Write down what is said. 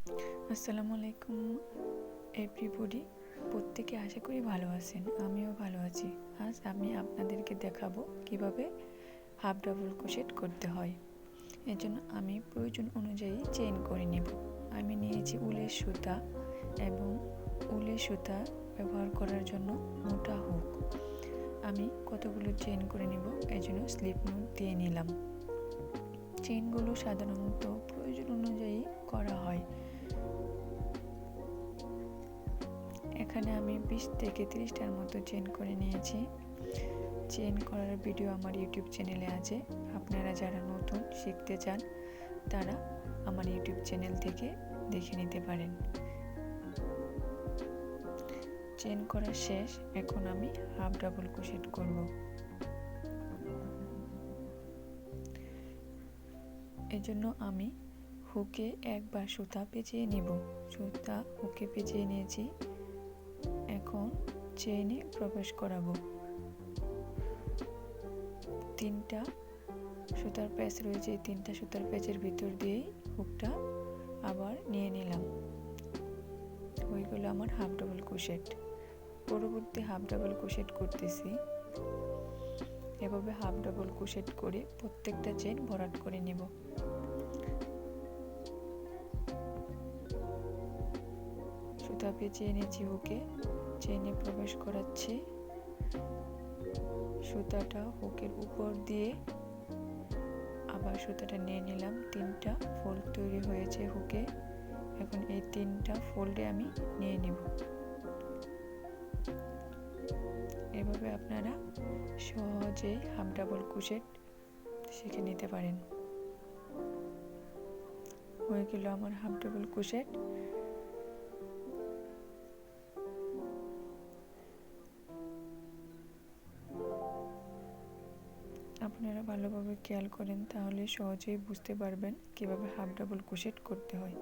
আসসালামু আলাইকুম এভরিবডি। প্রত্যেকে আশা করি ভালো আছেন, আমিও ভালো আছি। আজ আমি আপনাদেরকে দেখাবো কিভাবে হাফ ডাবল ক্রোশেট করতে হয়। এর জন্য আমি প্রয়োজন অনুযায়ী চেইন করে নেব। আমি নিয়েছি উলের সুতা এবং উলের সুতা ব্যবহার করার জন্য মোটা হুক। আমি কতগুলো চেইন করে নেব, এর জন্য স্লিপ নোট দিয়ে নিলাম। চেইনগুলো সাধারণত প্রয়োজন অনুযায়ী করা হয়। এখানে আমি 20 থেকে 30টার মতো চেইন করে নিয়েছি। চেইন করার ভিডিও আমার ইউটিউব চ্যানেলে আছে। আপনারা যারা নতুন শিখতে চান তারা আমার ইউটিউব চ্যানেল থেকে দেখে নিতে পারেন। চেইন করা শেষ, এখন আমি হাফ ডাবল ক্রোশেট করব। এজন্য আমি হুকে একবার সুতা পেঁচিয়ে নেব। সুতা হুকে পেঁচিয়ে নিয়েছি, এখন চেইনে প্রবেশ করাবো। 3টা সুতার প্যাচ রয়েছে, 3টা সুতার প্যাচের ভিতর দিয়েই হুকটা আবার নিয়ে নিলাম। হয়ে গেল আমার হাফ ডাবল ক্রোশেট। পরবর্তী হাফ ডাবল ক্রোশেট করতেছি। এভাবে হাফ ডাবল ক্রোশেট করে প্রত্যেকটা চেইন ভরাট করে নেব। সুতা পেঁচিয়ে নিয়েছি হুকে, চেইনে প্রবেশ করাচ্ছি। সুতাটা হুকের উপর দিয়ে আবার সুতাটা নিয়ে নিলাম। 3টা ফোল্ড তৈরি হয়েছে হুকে, এখন এই 3টা ফোল্ডে আমি নিয়ে নেব। এভাবে আপনারা সহজেই হাফ ডাবল ক্রোশেট শিখে নিতে পারেন। হয়ে গেল আমার হাফ ডাবল ক্রোশেট। আপনারা ভালোভাবে খেয়াল করেন, তাহলে সহজেই বুঝতে পারবেন কিভাবে হাফ ডাবল ক্রোশেট করতে হয়।